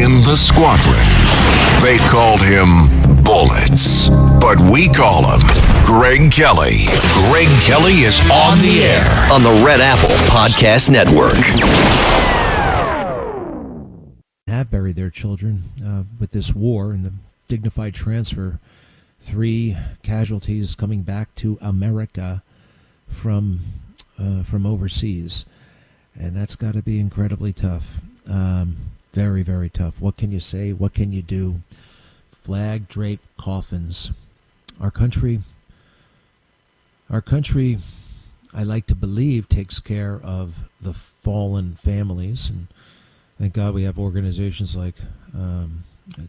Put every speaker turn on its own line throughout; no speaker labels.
in the squadron. They called him Bullets, but we call him Greg Kelly. Greg Kelly is on the air
on the Red Apple Podcast Network.
Have buried their children with this war and the dignified transfer. 3 casualties coming back to America from overseas, and that's got to be incredibly tough. Very, very tough. What can you say? What can you do? Flag draped coffins. Our country, I like to believe, takes care of the fallen families, and thank God we have organizations like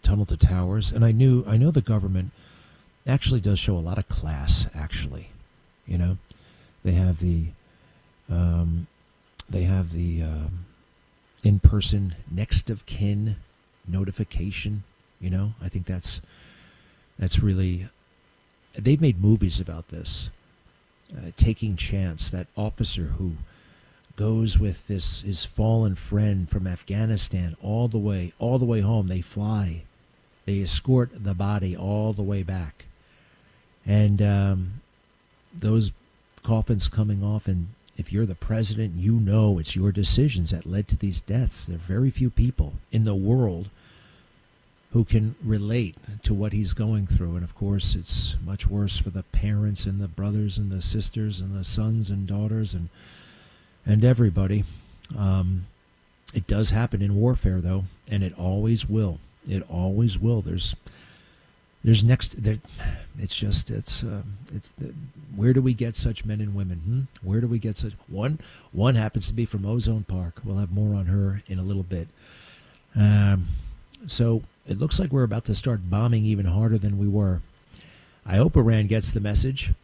Tunnel to Towers. And I know the government actually does show a lot of class. Actually, you know, they have the in-person next of kin notification. You know, I think that's really, they've made movies about this. Taking chance, that officer who goes with his fallen friend from Afghanistan all the way home. They fly, they escort the body all the way back, and those coffins coming off. And if you're the president, you know it's your decisions that led to these deaths. There are very few people in the world who can relate to what he's going through. And of course, it's much worse for the parents and the brothers and the sisters and the sons and daughters and everybody. It does happen in warfare, though, and it always will. It always will. There's where do we get such men and women? Where do we get such one happens to be from Ozone Park. We'll have more on her in a little bit. So it looks like we're about to start bombing even harder than we were. I hope Iran gets the message.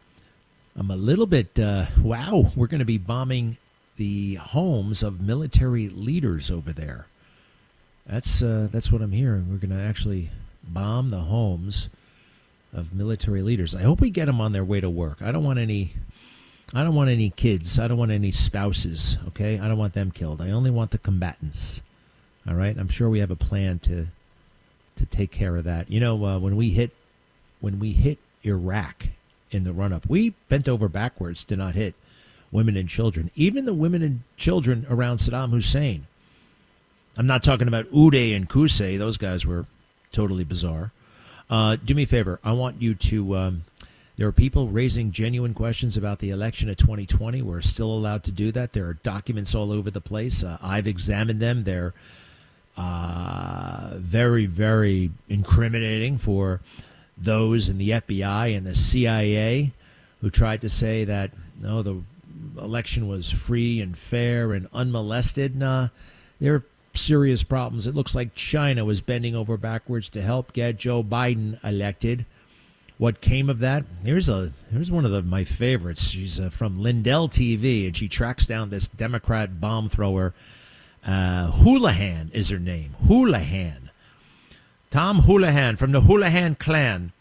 I'm a little bit wow, we're going to be bombing the homes of military leaders over there. That's what I'm hearing. We're going to actually bomb the homes of military leaders. I hope we get them on their way to work. I don't want any kids. I don't want any spouses, okay? I don't want them killed. I only want the combatants. All right? I'm sure we have a plan to take care of that. You know, when we hit Iraq in the run-up, we bent over backwards to not hit women and children. Even the women and children around Saddam Hussein. I'm not talking about Uday and Qusay. Those guys were totally bizarre. Do me a favor. I want you to... there are people raising genuine questions about the election of 2020. We're still allowed to do that. There are documents all over the place. I've examined them. They're very, very incriminating for those in the FBI and the CIA who tried to say that, no, the election was free and fair and unmolested. Nah, there are serious problems. It looks like China was bending over backwards to help get Joe Biden elected. What came of that? Here's one of my favorites. She's from Lindell TV, and she tracks down this Democrat bomb thrower. Houlihan is her name. Houlihan. Tom Houlihan from the Houlihan clan.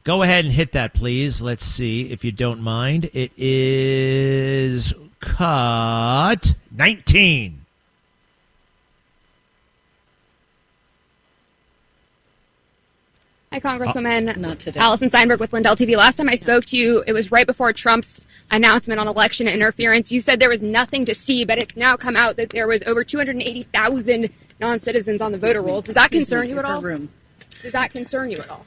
Go ahead and hit that, please. Let's see, if you don't mind. It is cut 19.
Hi, Congresswoman. Allison Steinberg with Lindell TV. Last time I spoke to you, it was right before Trump's announcement on election interference. You said there was nothing to see, but it's now come out that there was over 280,000 non-citizens on the voter rolls. Does that concern you at all? Does that concern you at all?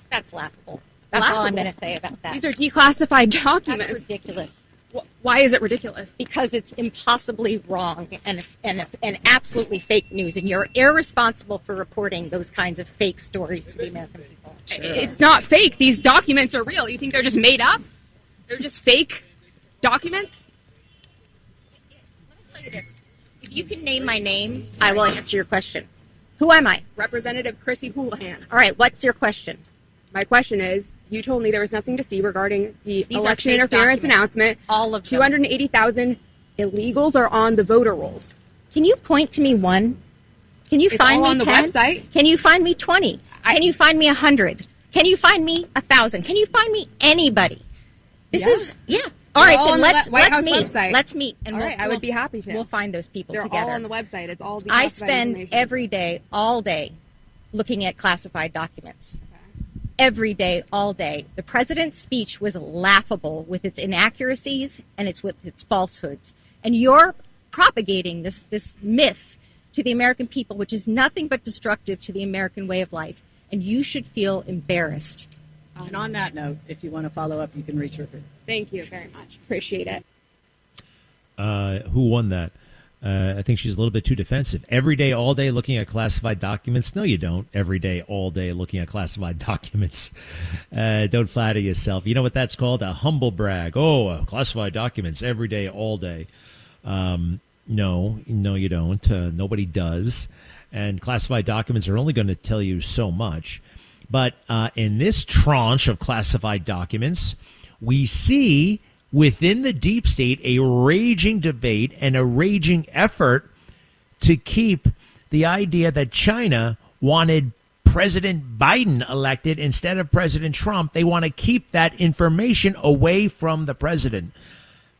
That's laughable. That's all I'm going to say about that.
These are declassified documents.
That's ridiculous.
Why is it ridiculous?
Because it's impossibly wrong and absolutely fake news, and you're irresponsible for reporting those kinds of fake stories to the American people.
Sure. It's not fake. These documents are real. You think they're just made up? They're just fake documents?
Let me tell you this. If you can name my name, I will answer your question. Who am I?
Representative Chrissy Houlihan.
All right, what's your question?
My question is, you told me there was nothing to see regarding the election interference announcement.
All of them.
280,000 illegals are on the voter rolls.
Can you point to me one? Can you find me 10?
It's all on the website.
Can you find me 20? Can you find me 100? Can you find me 1,000? Can you find me anybody? This is All right,
all
then
on
let's
the White House
meet.
website.
Let's meet, and
All right, I would be happy to.
We'll find those people
They're
together.
all on the website. It's all.
I spend every day, all day, looking at classified documents. Okay. Every day, all day. The president's speech was laughable with its inaccuracies and with its falsehoods. And you're propagating this myth to the American people, which is nothing but destructive to the American way of life. And you should feel embarrassed.
And on that note, if you want to follow up, you can reach her.
Thank you very much. Appreciate it.
Who won that? I think she's a little bit too defensive. Every day, all day, looking at classified documents. No, you don't. Every day, all day, looking at classified documents. Don't flatter yourself. You know what that's called? A humble brag. Oh, classified documents every day, all day. No, you don't. Nobody does. And classified documents are only going to tell you so much. But in this tranche of classified documents, we see within the deep state a raging debate and a raging effort to keep the idea that China wanted President Biden elected instead of President Trump. They want to keep that information away from the president.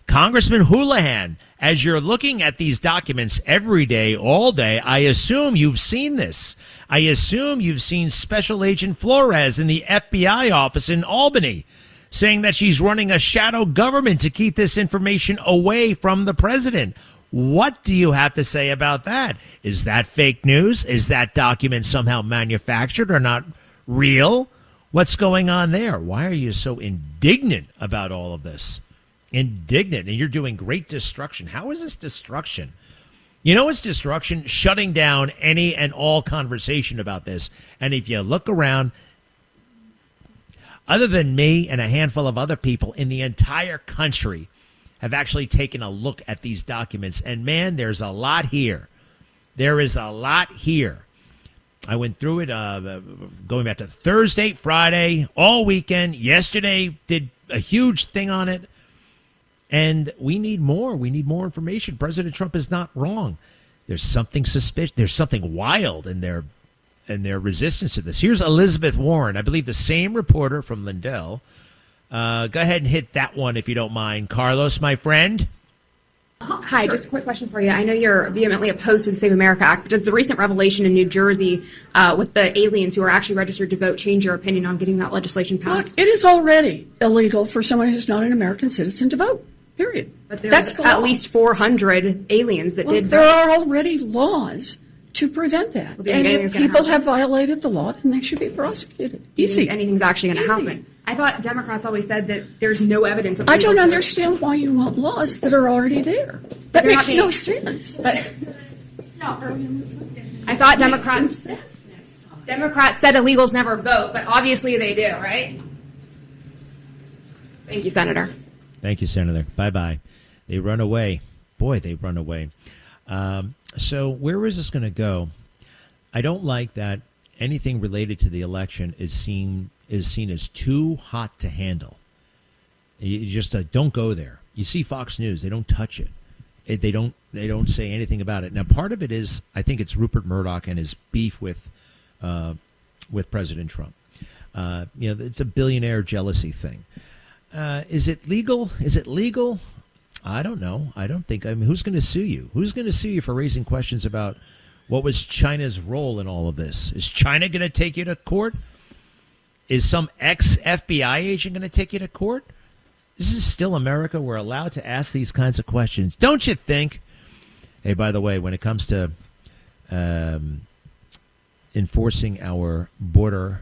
Congressman Houlihan, as you're looking at these documents every day, all day, I assume you've seen this. I assume you've seen Special Agent Flores in the FBI office in Albany saying that she's running a shadow government to keep this information away from the president. What do you have to say about that? Is that fake news? Is that document somehow manufactured or not real? What's going on there? Why are you so indignant about all of this? Indignant, and you're doing great destruction. How is this destruction? You know it's destruction? Shutting down any and all conversation about this. And if you look around, other than me and a handful of other people in the entire country have actually taken a look at these documents. And, man, there's a lot here. There is a lot here. I went through it going back to Thursday, Friday, all weekend. Yesterday did a huge thing on it. And we need more. We need more information. President Trump is not wrong. There's something suspicious. There's something wild in their resistance to this. Here's Elizabeth Warren, I believe the same reporter from Lindell. Go ahead and hit that one if you don't mind. Carlos, my friend.
Hi, just a quick question for you. I know you're vehemently opposed to the Save America Act, but does the recent revelation in New Jersey with the aliens who are actually registered to vote change your opinion on getting that legislation passed?
Look, it is already illegal for someone who's not an American citizen to vote. Period.
But there's at least 400 aliens that did vote.
There are already laws to prevent that.
Well,
and if people have violated the law, then they should be prosecuted. Easy.
Anything's actually going to happen. I thought Democrats always said that there's no evidence of.
I don't understand why you want laws that are already there. That makes no sense.
But I thought Democrats said illegals never vote, but obviously they do, right? Thank you, Senator.
Thank you, Senator. Bye-bye. They run away. Boy, they run away. So where is this going to go? I don't like that anything related to the election is seen as too hot to handle. You just don't go there. You see Fox News, they don't touch it. They don't say anything about it. Now, part of it is, I think it's Rupert Murdoch and his beef with President Trump. It's a billionaire jealousy thing. Is it legal? Is it legal? I don't know. I don't think. I mean, who's going to sue you? Who's going to sue you for raising questions about what was China's role in all of this? Is China going to take you to court? Is some ex-FBI agent going to take you to court? This is still America. We're allowed to ask these kinds of questions. Don't you think? Hey, by the way, when it comes to enforcing our border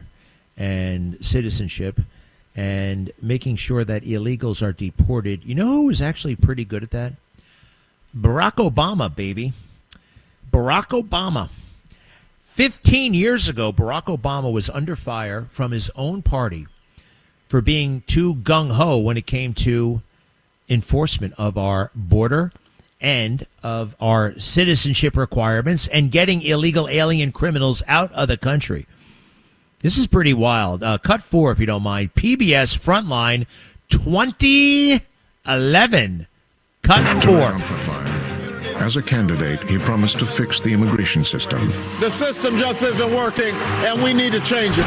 and citizenship and making sure that illegals are deported, you know who was actually pretty good at that? Barack Obama, baby. Barack Obama. 15 years ago, Barack Obama was under fire from his own party for being too gung-ho when it came to enforcement of our border and of our citizenship requirements and getting illegal alien criminals out of the country. This is pretty wild. Cut 4, if you don't mind. PBS Frontline 2011. Cut 4.
As a candidate, he promised to fix the immigration system.
The system just isn't working, and we need to change it.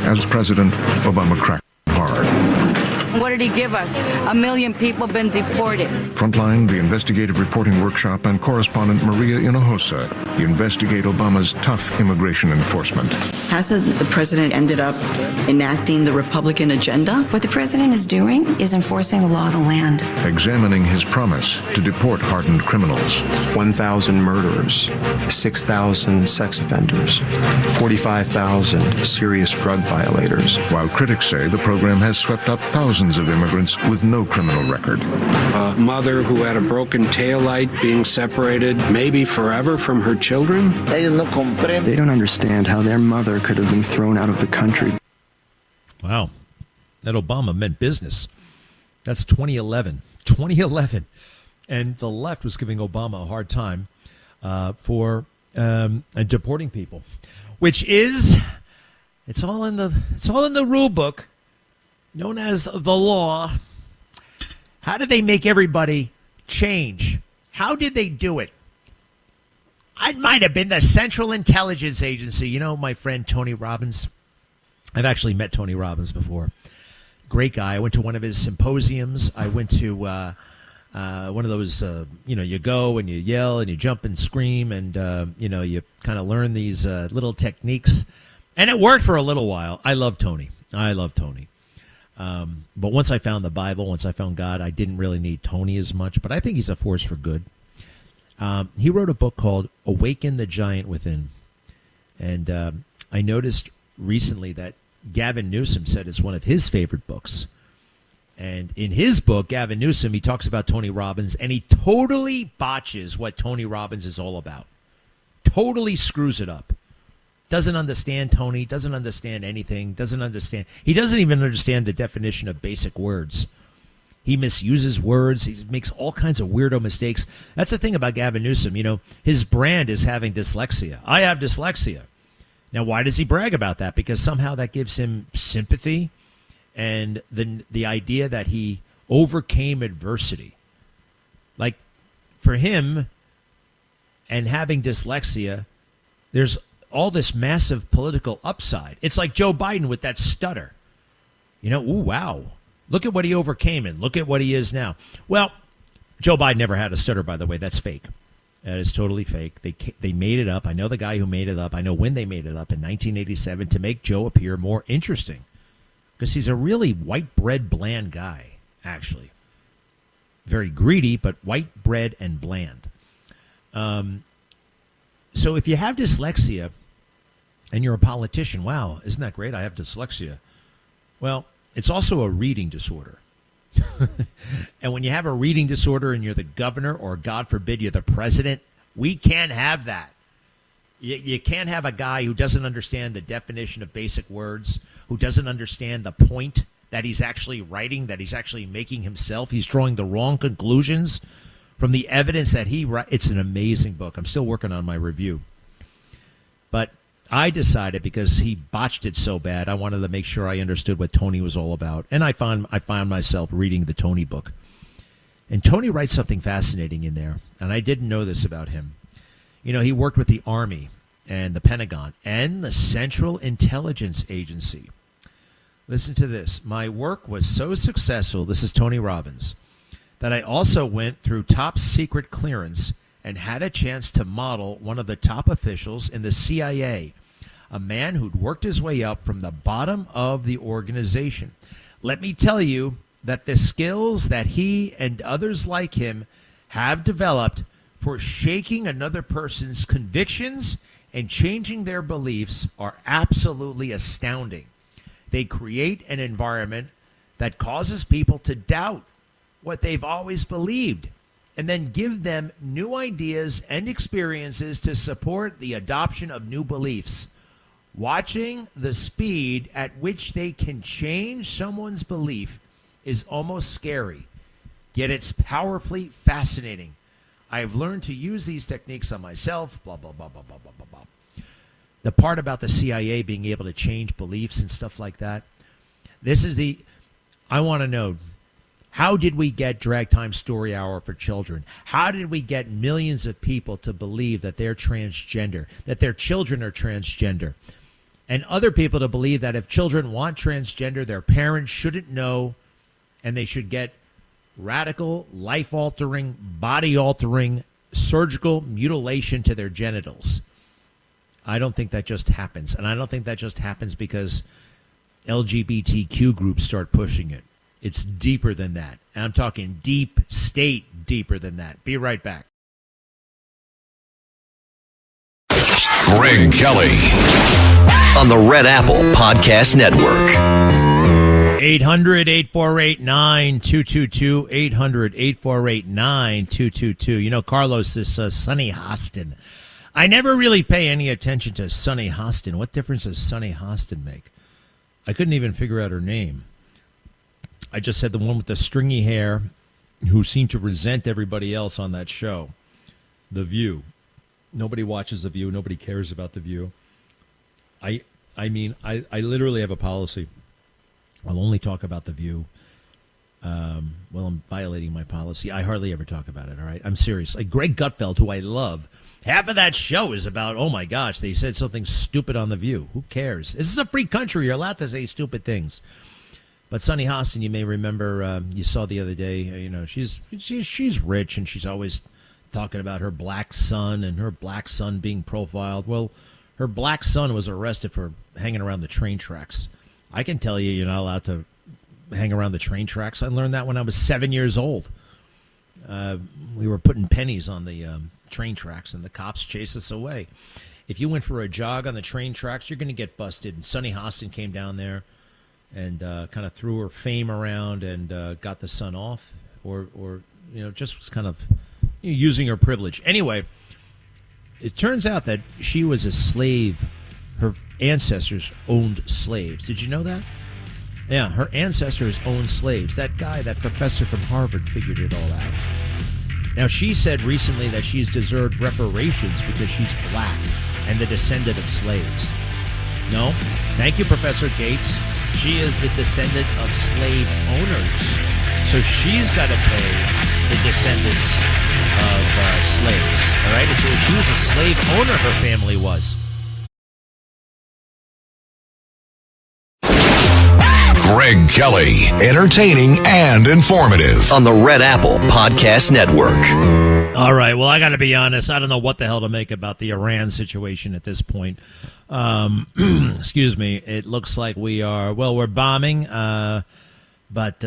As president, Obama cracked hard.
What did he give us? 1 million people been deported.
Frontline, the investigative reporting workshop, and correspondent Maria Hinojosa investigate Obama's tough immigration enforcement.
Hasn't the president ended up enacting the Republican agenda?
What the president is doing is enforcing the law of the land.
Examining his promise to deport hardened criminals.
1,000 murderers, 6,000 sex offenders, 45,000 serious drug violators.
While critics say the program has swept up thousands of immigrants with no criminal record.
A mother who had a broken taillight being separated, maybe forever, from her children.
They don't understand how their mother could have been thrown out of the country.
Wow. That Obama meant business. That's 2011. 2011. And the left was giving Obama a hard time for deporting people, which is, it's all in the rule book known as the law. How did they make everybody change? How did they do it? It might have been the Central Intelligence Agency. You know, my friend Tony Robbins. I've actually met Tony Robbins before. Great guy. I went to one of his symposiums. I went to one of those, you go and you yell and you jump and scream and, you kind of learn these little techniques. And it worked for a little while. I love Tony. But once I found the Bible, once I found God, I didn't really need Tony as much. But I think he's a force for good. He wrote a book called Awaken the Giant Within. And I noticed recently that Gavin Newsom said it's one of his favorite books. And in his book, Gavin Newsom, he talks about Tony Robbins, and he totally botches what Tony Robbins is all about. Totally screws it up. Doesn't understand Tony, doesn't understand anything, he doesn't even understand the definition of basic words. He misuses words. He makes all kinds of weirdo mistakes. That's the thing about Gavin Newsom. His brand is having dyslexia. I have dyslexia. Now, why does he brag about that? Because somehow that gives him sympathy and the idea that he overcame adversity. Like, for him and having dyslexia, there's all this massive political upside. It's like Joe Biden with that stutter. Ooh, wow. Look at what he overcame and look at what he is now. Well, Joe Biden never had a stutter, by the way. That's fake. That is totally fake. They made it up. I know the guy who made it up. I know when they made it up in 1987 to make Joe appear more interesting. Because he's a really white bread, bland guy, actually. Very greedy, but white bread and bland. So if you have dyslexia and you're a politician, wow, isn't that great? I have dyslexia. Well, it's also a reading disorder. And when you have a reading disorder and you're the governor, or God forbid you're the president, we can't have that. You can't have a guy who doesn't understand the definition of basic words, who doesn't understand the point that he's actually writing, that he's actually making himself. He's drawing the wrong conclusions from the evidence that he writes. It's an amazing book. I'm still working on my review. But I decided, because he botched it so bad, I wanted to make sure I understood what Tony was all about. And I found myself reading the Tony book. And Tony writes something fascinating in there, and I didn't know this about him. He worked with the Army and the Pentagon and the Central Intelligence Agency. Listen to this. My work was so successful, this is Tony Robbins, that I also went through top secret clearance and had a chance to model one of the top officials in the CIA, a man who'd worked his way up from the bottom of the organization. Let me tell you that the skills that he and others like him have developed for shaking another person's convictions and changing their beliefs are absolutely astounding. They create an environment that causes people to doubt what they've always believed, and then give them new ideas and experiences to support the adoption of new beliefs. Watching the speed at which they can change someone's belief is almost scary, yet it's powerfully fascinating. I've learned to use these techniques on myself, blah, blah, blah, blah, blah, blah, blah, blah. The part about the CIA being able to change beliefs and stuff like that, I want to know, how did we get Drag Time Story Hour for children? How did we get millions of people to believe that they're transgender, that their children are transgender, and other people to believe that if children want transgender, their parents shouldn't know and they should get radical, life-altering, body-altering surgical mutilation to their genitals. I don't think that just happens. And I don't think that just happens because LGBTQ groups start pushing it. It's deeper than that. And I'm talking deep state, deeper than that. Be right back.
Greg Kelly
on the Red Apple Podcast Network.
800-848-9222. 800-848-9222. You know, Carlos, this Sunny Hostin. I never really pay any attention to Sunny Hostin. What difference does Sunny Hostin make? I couldn't even figure out her name. I just said the one with the stringy hair who seemed to resent everybody else on that show. The View. Nobody watches The View. Nobody cares about The View. I mean, I literally have a policy. I'll only talk about The View. Well, I'm violating my policy. I hardly ever talk about it, all right? I'm serious. Like Greg Gutfeld, who I love, half of that show is about, oh, my gosh, they said something stupid on The View. Who cares? This is a free country. You're allowed to say stupid things. But Sunny Hostin, you may remember, you saw the other day, you know, she's rich, and she's always talking about her black son and her black son being profiled. Well, her black son was arrested for hanging around the train tracks. I can tell you're not allowed to hang around the train tracks. I learned that when I was 7 years old. We were putting pennies on the train tracks, and the cops chased us away. If you went for a jog on the train tracks, you're going to get busted. And Sunny Hostin came down there and kind of threw her fame around and got the son off, or you know, just was kind of using her privilege. Anyway, it turns out that she was a slave. Her ancestors owned slaves. Did you know that? Yeah, her ancestors owned slaves. That guy, that professor from Harvard, figured it all out. Now, she said recently that she's deserved reparations because she's black and the descendant of slaves. No? Thank you, Professor Gates. She is the descendant of slave owners. So she's got to pay the descendants of slaves. All right? So she was a slave owner, her family was.
Greg Kelly, entertaining and informative
on the Red Apple Podcast Network.
All right, well, I got to be honest. I don't know what the hell to make about the Iran situation at this point. Excuse me. It looks like we're bombing, but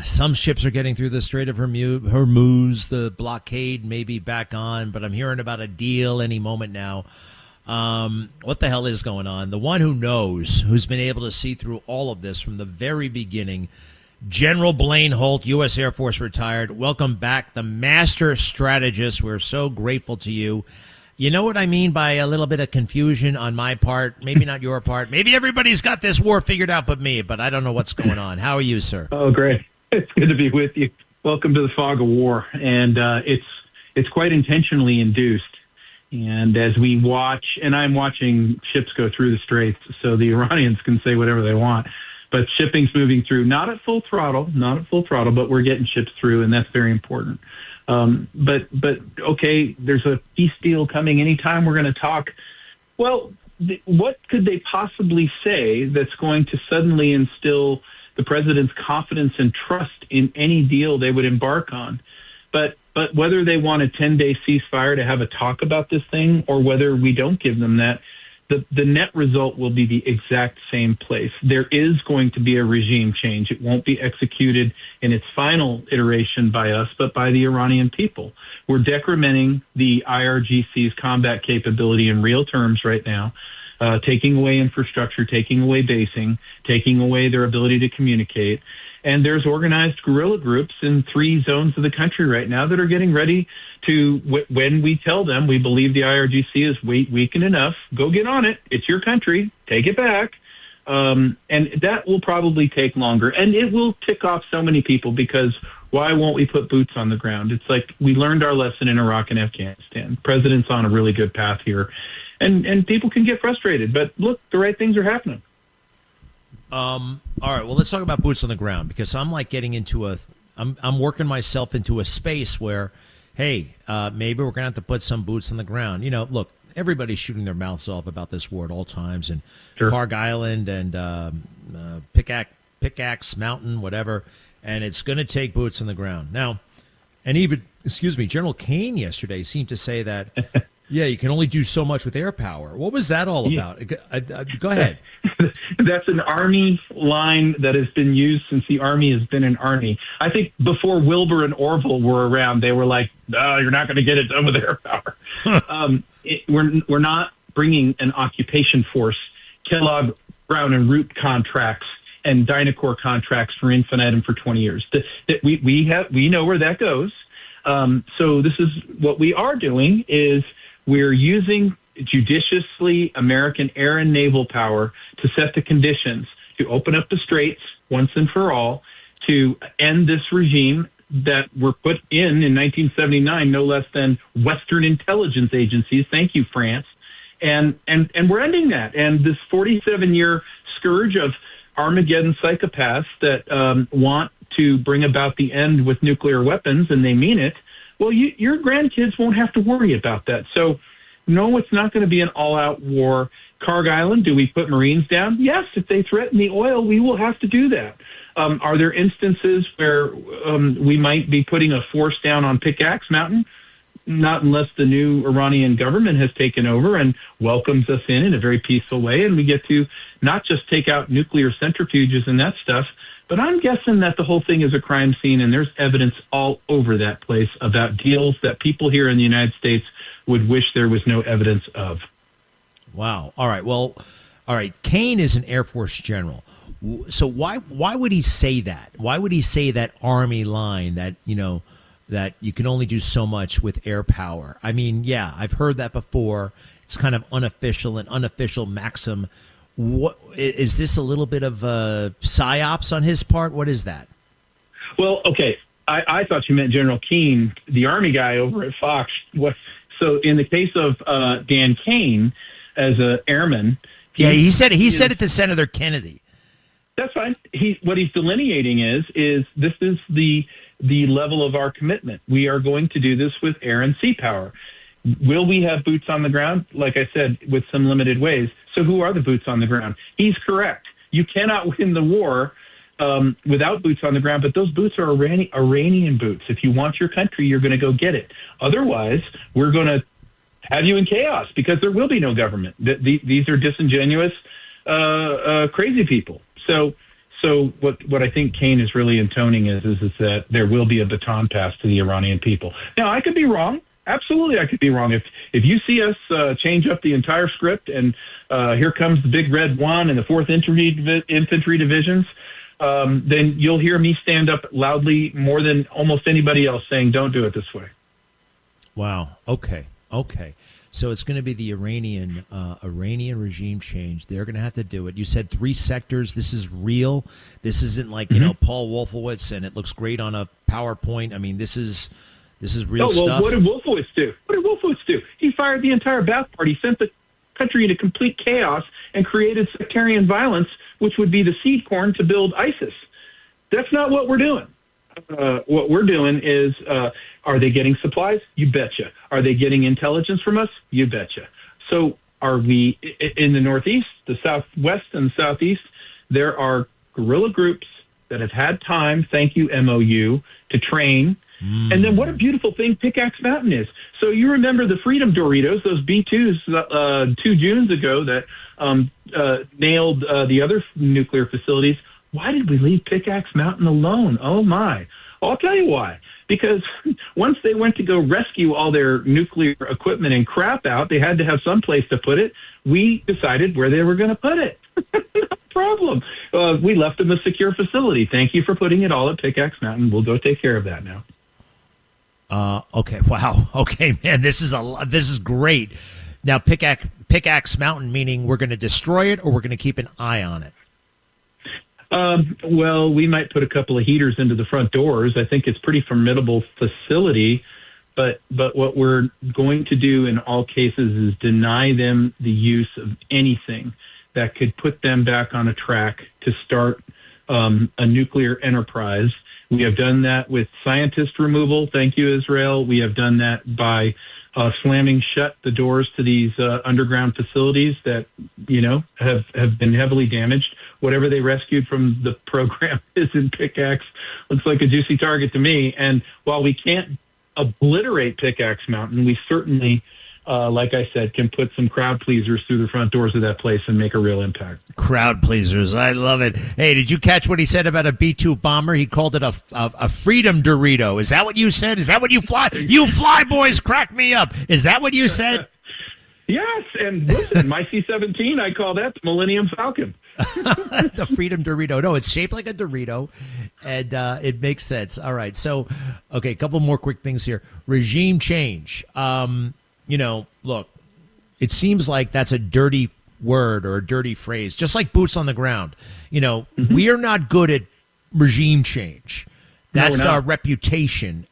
some ships are getting through the Strait of Hormuz. The blockade may be back on, but I'm hearing about a deal any moment now. What the hell is going on? The one who knows, who's been able to see through all of this from the very beginning, General Blaine Holt, U.S. Air Force retired. Welcome back, the master strategist. We're so grateful to you. You know what I mean by a little bit of confusion on my part, maybe not your part. Maybe everybody's got this war figured out but me, but I don't know what's going on. How are you, sir?
Oh, great. It's good to be with you. Welcome to the fog of war. And it's quite intentionally induced. And as we watch, and I'm watching ships go through the straits, so the Iranians can say whatever they want, but shipping's moving through, not at full throttle, but we're getting ships through, and that's very important. But okay, there's a peace deal coming anytime we're going to talk. Well, what could they possibly say that's going to suddenly instill the president's confidence and trust in any deal they would embark on? But whether they want a 10-day ceasefire to have a talk about this thing, or whether we don't give them that, the net result will be the exact same place. There is going to be a regime change. It won't be executed in its final iteration by us, but by the Iranian people. We're decrementing the IRGC's combat capability in real terms right now, taking away infrastructure, taking away basing, taking away their ability to communicate. And there's organized guerrilla groups in 3 zones of the country right now that are getting ready to, when we tell them we believe the IRGC is weakened enough, go get on it. It's your country. Take it back. And that will probably take longer. And it will tick off so many people, because why won't we put boots on the ground? It's like we learned our lesson in Iraq and Afghanistan. President's on a really good path here. And people can get frustrated. But look, the right things are happening.
All right, well, let's talk about boots on the ground, because I'm like getting into I'm working myself into a space where, hey, maybe we're going to have to put some boots on the ground. You know, look, everybody's shooting their mouths off about this war at all times, and sure. Clark Island and Pickaxe Mountain, whatever. and it's going to take boots on the ground. Now, and even, General Kane yesterday seemed to say that, yeah, you can only do so much with air power. What was that all about? Go ahead.
That's an Army line that has been used since the Army has been an Army. I think before Wilbur and Orville were around, they were like, no, you're not going to get it done with air power. We're not bringing an occupation force, Kellogg, Brown, and Root contracts and Dynacorp contracts for infinitum for 20 years. We know where that goes. So this is what we are doing is we're using judiciously American air and naval power to set the conditions to open up the straits once and for all, to end this regime that were put in 1979, no less than Western intelligence agencies. Thank you, France. And we're ending that. And this 47-year scourge of Armageddon psychopaths that want to bring about the end with nuclear weapons, and they mean it, well, your grandkids won't have to worry about that. So, no, it's not going to be an all-out war. Karg Island, do we put Marines down? Yes, if they threaten the oil, we will have to do that. Are there instances where we might be putting a force down on Pickaxe Mountain? Not unless the new Iranian government has taken over and welcomes us in a very peaceful way, and we get to not just take out nuclear centrifuges and that stuff, but I'm guessing that the whole thing is a crime scene, and there's evidence all over that place about deals that people here in the United States would wish there was no evidence of.
Wow. All right. Well, all right. Kane is an Air Force general. So why would he say that? Why would he say that Army line that, that you can only do so much with air power? I mean, yeah, I've heard that before. It's kind of an unofficial maxim. What is this, a little bit of psyops on his part? What is that?
Well, okay. I thought you meant General Keane, the Army guy over at Fox. So in the case of Dan Kane as an airman,
he said it to Senator Kennedy.
That's fine. What he's delineating is this is the level of our commitment. We are going to do this with air and sea power. Will we have boots on the ground? Like I said, with some limited ways. So who are the boots on the ground? He's correct. You cannot win the war without boots on the ground, but those boots are Iranian boots. If you want your country, you're going to go get it. Otherwise, we're going to have you in chaos because there will be no government. These are disingenuous, crazy people. So what I think Kane is really intoning is that there will be a baton pass to the Iranian people. Now, I could be wrong. Absolutely, I could be wrong. If you see us change up the entire script and here comes the Big Red One and the 4th Infantry Divisions, then you'll hear me stand up loudly more than almost anybody else saying, don't do it this way.
Wow. Okay. So it's going to be the Iranian regime change. They're going to have to do it. You said 3 sectors. This is real. This isn't like, Paul Wolfowitz and it looks great on a PowerPoint. I mean, this is real stuff.
What did Wolfowitz do? He fired the entire Ba'ath Party, sent the country into complete chaos, and created sectarian violence, which would be the seed corn to build ISIS. That's not what we're doing. What we're doing is, are they getting supplies? You betcha. Are they getting intelligence from us? You betcha. So are we in the Northeast, the Southwest, and the Southeast? There are guerrilla groups that have had time, thank you, MOU, to train. And then what a beautiful thing Pickaxe Mountain is. So you remember the Freedom Doritos, those B-2s 2 Junes ago that nailed the other nuclear facilities. Why did we leave Pickaxe Mountain alone? Oh, my. Well, I'll tell you why. Because once they went to go rescue all their nuclear equipment and crap out, they had to have some place to put it. We decided where they were going to put it. No problem. We left them a secure facility. Thank you for putting it all at Pickaxe Mountain. We'll go take care of that now.
Okay. Wow. Okay, man. This is great. Now, Pickaxe Mountain, meaning we're going to destroy it or we're going to keep an eye on it?
Well, we might put a couple of heaters into the front doors. I think it's pretty formidable facility, but what we're going to do in all cases is deny them the use of anything that could put them back on a track to start a nuclear enterprise. We have done that with scientist removal. Thank you, Israel. We have done that by slamming shut the doors to these underground facilities that, have been heavily damaged. whatever they rescued from the program is in Pickaxe. Looks like a juicy target to me. And while we can't obliterate Pickaxe Mountain, we certainly, like I said, can put some crowd pleasers through the front doors of that place and make a real impact.
Crowd pleasers. I love it. Hey, did you catch what he said about a B-2 bomber? He called it a freedom Dorito. Is that what you said? Is that what you fly? You fly boys crack me up. Is that what you said?
Yes, and listen, my C-17, I call that the Millennium Falcon.
The Freedom Dorito. No, it's shaped like a Dorito, and it makes sense. All right, so, okay, a couple more quick things here. Regime change. Look, it seems like that's a dirty word or a dirty phrase, just like boots on the ground. We are not good at regime change. That's our reputation,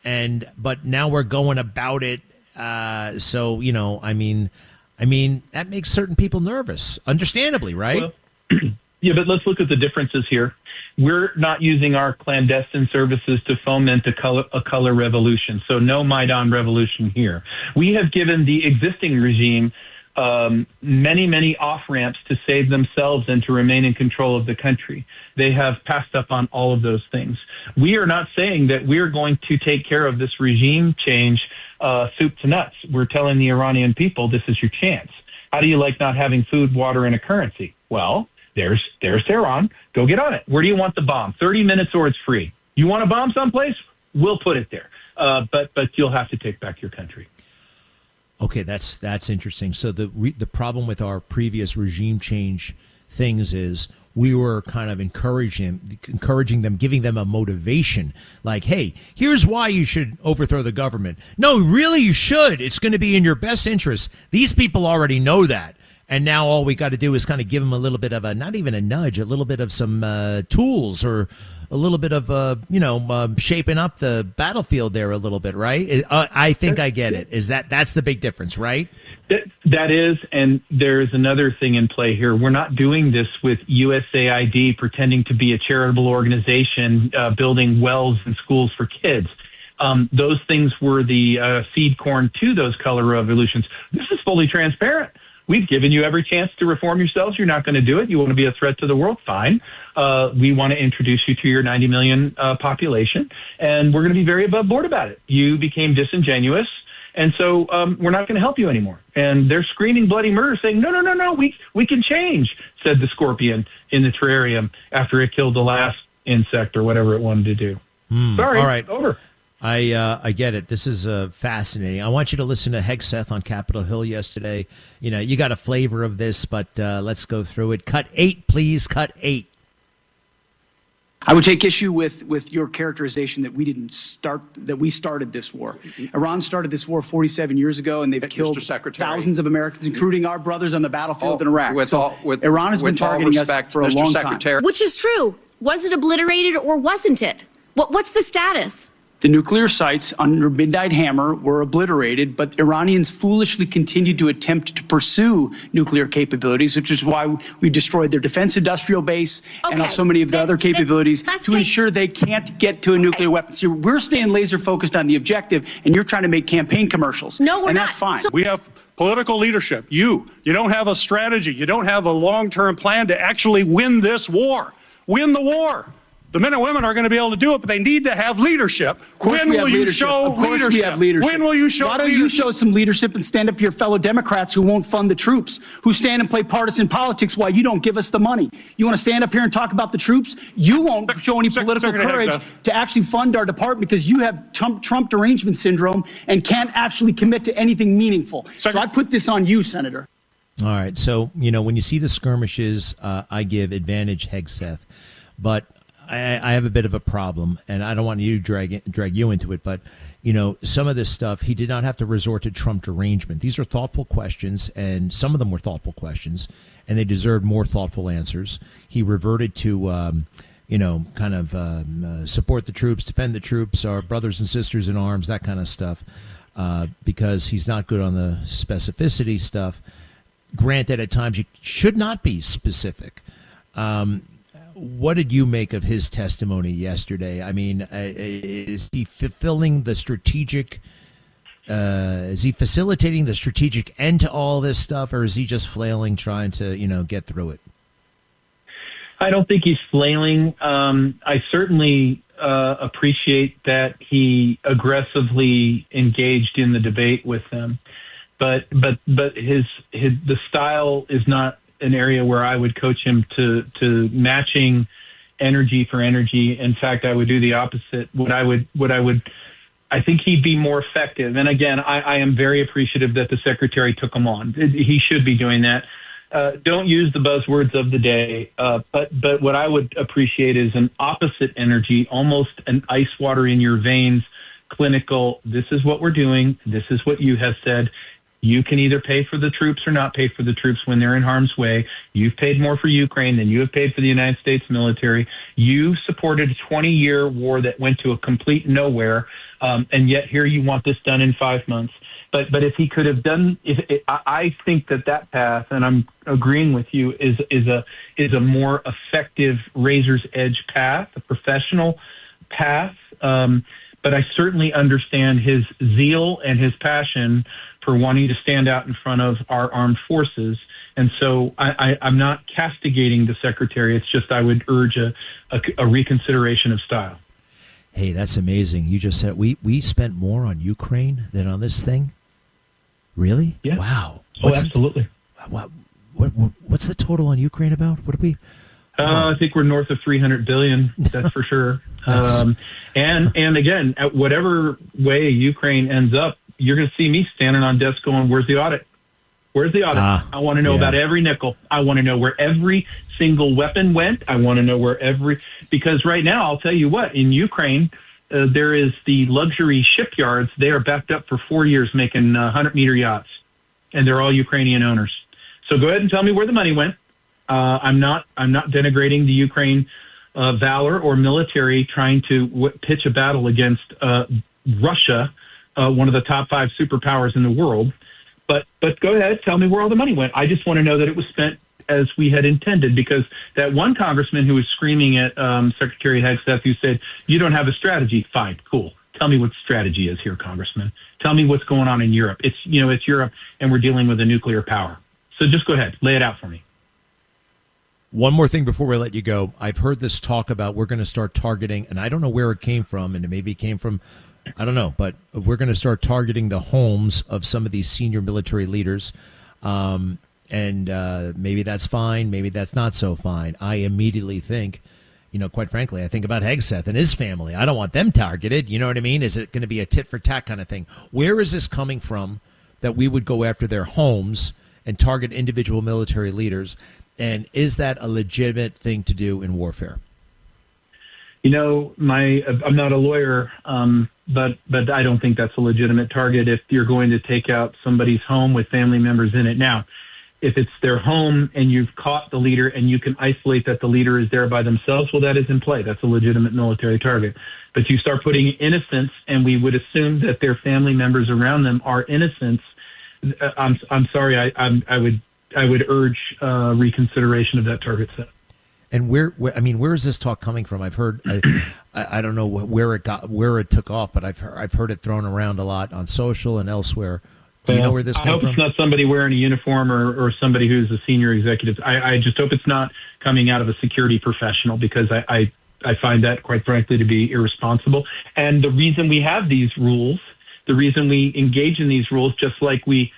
but now we're going about it. That makes certain people nervous, understandably, right?
Well, yeah, but let's look at the differences here. We're not using our clandestine services to foment a color revolution, so no Maidan revolution here. We have given the existing regime many, many off-ramps to save themselves and to remain in control of the country. They have passed up on all of those things. We are not saying that we're going to take care of this regime change soup to nuts. We're telling the Iranian people, this is your chance. How do you like not having food, water, and a currency? Well, there's Tehran. Go get on it. Where do you want the bomb? 30 minutes or it's free. You want a bomb someplace? We'll put it there. But you'll have to take back your country.
Okay, that's interesting. So the problem with our previous regime change things is we were kind of encouraging them, giving them a motivation, like, hey, here's why you should overthrow the government. No, really, you should. It's going to be in your best interest. These people already know that. And now all we got to do is kind of give them a little bit of not even a nudge, a little bit of some tools or a little bit of, shaping up the battlefield there a little bit, right? I think I get it. That's the big difference, right?
That is, and there's another thing in play here. We're not doing this with USAID pretending to be a charitable organization building wells and schools for kids. Those things were the seed corn to those color revolutions. This is fully transparent. We've given you every chance to reform yourselves. You're not going to do it. You want to be a threat to the world? Fine. We want to introduce you to your 90 million population, and we're going to be very above board about it. You became disingenuous, and so we're not going to help you anymore. And they're screaming bloody murder, saying, no, we can change, said the scorpion in the terrarium after it killed the last insect or whatever it wanted to do. Sorry,
all right.
Over.
I get it. This is fascinating. I want you to listen to Hegseth on Capitol Hill yesterday. You got a flavor of this, but let's go through it. Cut 8, please. Cut 8.
I would take issue with your characterization that we started this war. Iran started this war 47 years ago, and they've killed thousands of Americans, including our brothers on the battlefield in Iraq. Iran has been targeting us for a long time.
Which is true. Was it obliterated or wasn't it? What's the status?
The nuclear sites under Midnight Hammer were obliterated, but Iranians foolishly continued to attempt to pursue nuclear capabilities, which is why we destroyed their defense industrial base and so many of the other capabilities to ensure they can't get to a nuclear weapon. See, we're staying laser focused on the objective, and you're trying to make campaign commercials.
No, we're
and
not.
That's fine.
We have political leadership. You don't have a strategy. You don't have a long-term plan to actually win this war. Win the war. The men and women are going to be able to do it, but they need to have leadership. When will you show leadership?
We have leadership.
When will you show leadership?
Why don't you show some leadership and stand up to your fellow Democrats who won't fund the troops, who stand and play partisan politics while you don't give us the money? You want to stand up here and talk about the troops? You won't show any political courage to actually fund our department because you have Trump derangement syndrome and can't actually commit to anything meaningful. So I put this on you, Senator.
All right. So, when you see the skirmishes, I give advantage Hegseth, but I have a bit of a problem, and I don't want you to drag you into it, but, some of this stuff, he did not have to resort to Trump derangement. These are thoughtful questions, and some of them were thoughtful questions, and they deserved more thoughtful answers. He reverted to, support the troops, defend the troops, our brothers and sisters in arms, that kind of stuff, because he's not good on the specificity stuff. Granted, at times you should not be specific. What did you make of his testimony yesterday? I mean, is he fulfilling the strategic? Is he facilitating the strategic end to all this stuff, or is he just flailing, trying to get through it?
I don't think he's flailing. I certainly appreciate that he aggressively engaged in the debate with them, but the style is not an area where I would coach him to matching energy for energy. In fact, I would do the opposite. I think he'd be more effective. And again, I am very appreciative that the secretary took him on. He should be doing that. Don't use the buzzwords of the day, but what I would appreciate is an opposite energy, almost an ice water in your veins, clinical. This is what we're doing. This is what you have said. You can either pay for the troops or not pay for the troops when they're in harm's way. You've paid more for Ukraine than you have paid for the United States military. You supported a 20-year war that went to a complete nowhere, and yet here you want this done in 5 months. But if he could have done, I think that path, and I'm agreeing with you, is a more effective razor's edge path, a professional path. But I certainly understand his zeal and his passion for wanting to stand out in front of our armed forces. And so I'm not castigating the secretary. It's just I would urge a reconsideration of style.
Hey, that's amazing. You just said we spent more on Ukraine than on this thing? Really?
Yeah.
Wow.
Absolutely.
What's the total on Ukraine about? What do we?
I think we're north of $300 billion. That's for sure. And again, at whatever way Ukraine ends up, you're going to see me standing on desk going, "Where's the audit? Where's the audit? I want to know about every nickel. I want to know where every single weapon went. I want to know because right now, I'll tell you what, in Ukraine, there is the luxury shipyards. They are backed up for 4 years making 100-meter yachts, and they're all Ukrainian owners. So go ahead and tell me where the money went. I'm not denigrating the Ukraine valor or military trying to pitch a battle against Russia, one of the top 5 superpowers in the world. But go ahead, tell me where all the money went. I just want to know that it was spent as we had intended, because that one congressman who was screaming at Secretary Hegseth, who said, "You don't have a strategy." Fine, cool. Tell me what the strategy is here, Congressman. Tell me what's going on in Europe. It's Europe, and we're dealing with a nuclear power. So just go ahead, lay it out for me.
One more thing before we let you go. I've heard this talk about we're going to start targeting, and I don't know where it came from, and it maybe came from, I don't know, but we're going to start targeting the homes of some of these senior military leaders. And maybe that's fine, maybe that's not so fine. I immediately think, quite frankly, I think about Hegseth and his family. I don't want them targeted. You know what I mean? Is it going to be a tit for tat kind of thing? Where is this coming from that we would go after their homes and target individual military leaders? And is that a legitimate thing to do in warfare? I'm not a lawyer, but I don't think that's a legitimate target if you're going to take out somebody's home with family members in it. Now, if it's their home and you've caught the leader and you can isolate that the leader is there by themselves, well, that is in play. That's a legitimate military target. But you start putting innocents, and we would assume that their family members around them are innocents. I'm sorry. I would urge reconsideration of that target set. And where is this talk coming from? I've heard, I don't know where it took off, but I've heard it thrown around a lot on social and elsewhere. Do you know where this came from?
I hope it's not somebody wearing a uniform or somebody who's a senior executive. I just hope it's not coming out of a security professional, because I find that, quite frankly, to be irresponsible. And the reason we have these rules, the reason we engage in these rules, just like we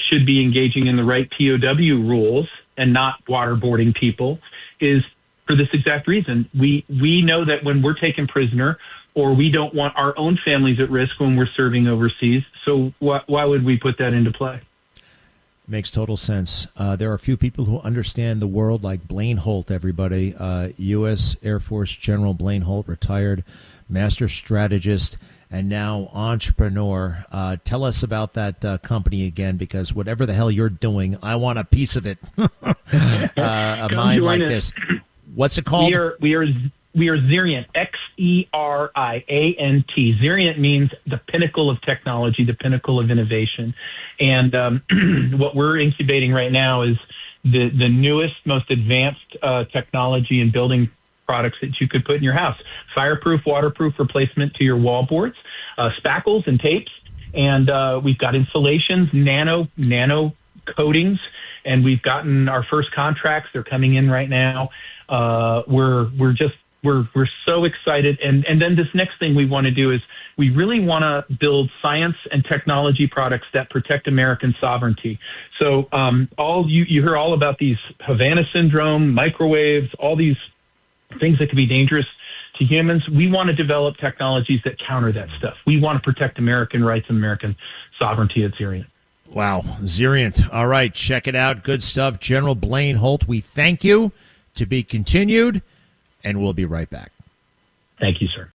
should be engaging in the right POW rules and not waterboarding people, is for this exact reason. We know that when we're taken prisoner, or we don't want our own families at risk when we're serving overseas. So why would we put that into play?
Makes total sense. There are a few people who understand the world, like Blaine Holt, everybody. U.S. Air Force General Blaine Holt, retired master strategist and now entrepreneur. Tell us about that company again, because whatever the hell you're doing, I want a piece of it. A mind like this. What's it called?
We are Xeriant, Xeriant. Xeriant means the pinnacle of technology, the pinnacle of innovation. And what we're incubating right now is the newest, most advanced technology in building products that you could put in your house. Fireproof, waterproof replacement to your wall boards, spackles and tapes. And we've got insulations, nano coatings, and we've gotten our first contracts. They're coming in right now. We're so excited. And then this next thing we want to do is we really want to build science and technology products that protect American sovereignty. So you hear all about these Havana syndrome, microwaves, all these things that can be dangerous to humans. We want to develop technologies that counter that stuff. We want to protect American rights and American sovereignty at Xeriant.
Wow, Xeriant. All right, check it out. Good stuff. General Blaine Holt, we thank you. To be continued, and we'll be right back.
Thank you, sir.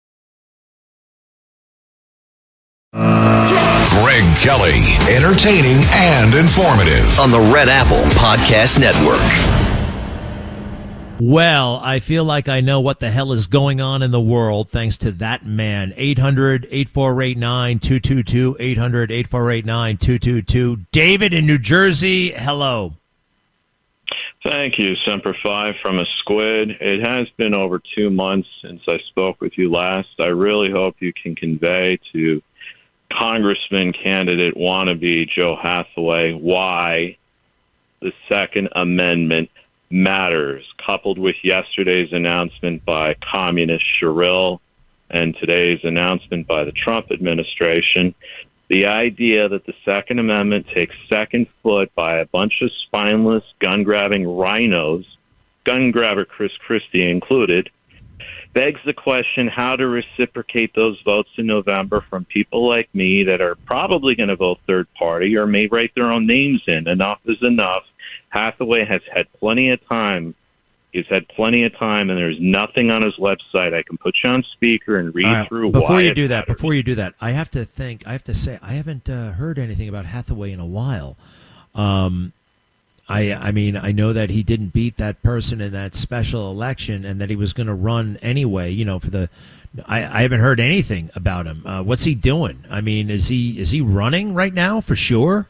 Greg Kelly, entertaining and informative
on the Red Apple Podcast Network.
Well, I feel like I know what the hell is going on in the world thanks to that man. 800-8489-222, 800-8489-222. David in New Jersey, hello.
Thank you, Semper Fi from a squid. It has been over 2 months since I spoke with you last. I really hope you can convey to Congressman candidate wannabe Joe Hathaway why the Second Amendment matters, coupled with yesterday's announcement by communist Shrill and today's announcement by the Trump administration. The idea that the Second Amendment takes second foot by a bunch of spineless, gun-grabbing rhinos, gun grabber Chris Christie included, begs the question how to reciprocate those votes in November from people like me that are probably going to vote third party or may write their own names in. Enough is enough. Hathaway has had plenty of time. He's had plenty of time, and there's nothing on his website. I can put you on speaker and read through
before
why
you do that. Before you do that, I have to say, I haven't heard anything about Hathaway in a while. I mean, I know that he didn't beat that person in that special election, and that he was going to run anyway. You know, for the. I haven't heard anything about him. What's he doing? I mean, is he running right now for sure?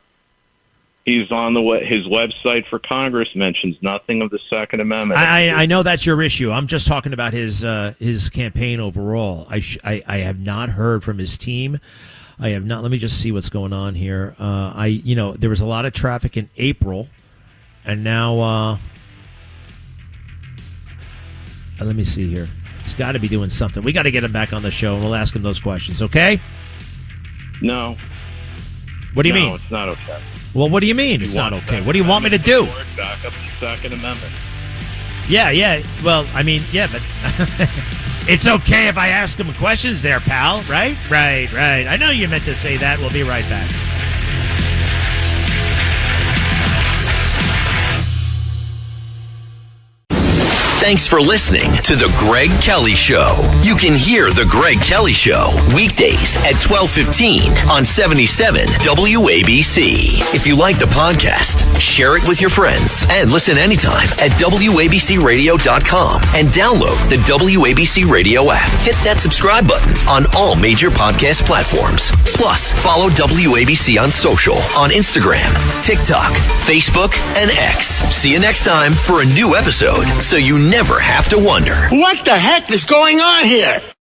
He's on his website for Congress mentions nothing of the Second Amendment.
I know that's your issue. I'm just talking about his campaign overall. I have not heard from his team. I have not. Let me just see what's going on here. There was a lot of traffic in April, and now let me see here. He's got to be doing something. We got to get him back on the show, and we'll ask him those questions. Okay?
No.
What do you mean?
No, it's not okay.
Well, what do you mean it's not okay? What do you want me to do?
Back up the Second Amendment.
Yeah. Well, I mean, yeah, but it's okay if I ask him questions there, pal, right? Right. I know you meant to say that. We'll be right back.
Thanks for listening to The Greg Kelly Show. You can hear The Greg Kelly Show weekdays at 12:15 on 77 WABC. If you like the podcast, share it with your friends and listen anytime at WABCRadio.com and download the WABC Radio app. Hit that subscribe button on all major podcast platforms. Plus, follow WABC on social on Instagram, TikTok, Facebook, and X. See you next time for a new episode so you never have to wonder.
What the heck is going on here?